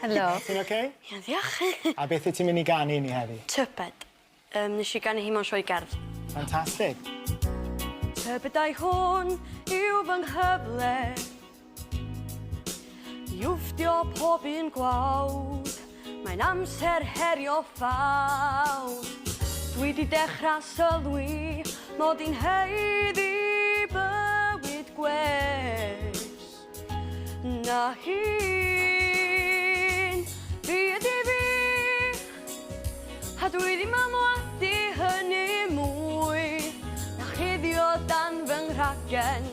Helo. Ti'n oce? Ie, diolch. A beth wyt ti'n mynd i ganu ni heddi? Tybed. Nes i ganu hi mewn sioe gerdd. Fantastic. Tybedau hwn yw fy nghyfle I wfdio pob un gwawd Mae'n amser herio ffawd Dwi di dechrau sylwi Mod i'n heiddi bywyd gwes Na hun Fi ydi fi A dwi ddim am wadu hynny mwy Na chuddio dan fy nghragen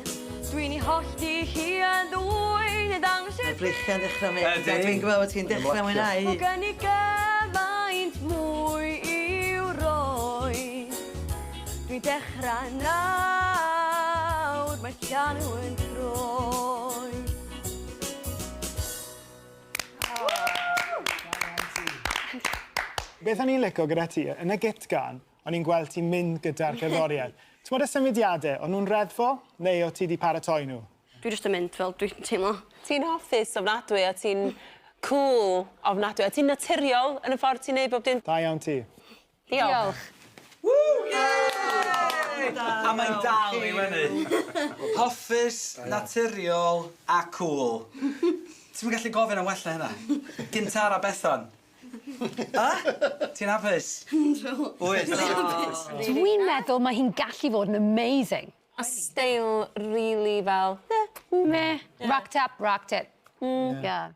Dwi'n ei hollti hi yn ddwy Neu dangos i'r Breichiau'n dechrau mynd. Dwi'n gwybod bod ti'n dechrau mwynhau. Mae gen i gyfaint mwy i'w roi Dwi'n dechrau nawr Mae llanw yn troi Beth o'n i'n licio gyda ti, yn y git gan, o'n i'n gweld ti'n mynd gyda'r cerddoriaeth. Ti'n bod y symudiadau, o'n nhw'n reddfo, neu o ti wedi paratoi nhw? Dwi jyst yn mynd fel dwi'n teimlo Ti'n hoffus ofnadwy a ti'n cool ofnadwy a ti'n naturiol yn y ffordd ti'n neud bob dim. Da iawn ti. Diolch. A mae'n dal i fyny. Hoffus, naturiol a cool. Ti'n gallu gofyn am wella hynna? Gintar a Bethan. Ti'n hapus? Wyt. Dwi'n meddwl mae hi'n gallu fod yn amazing. A steil really fel... Meh, rocked up, rocked it. Yeah.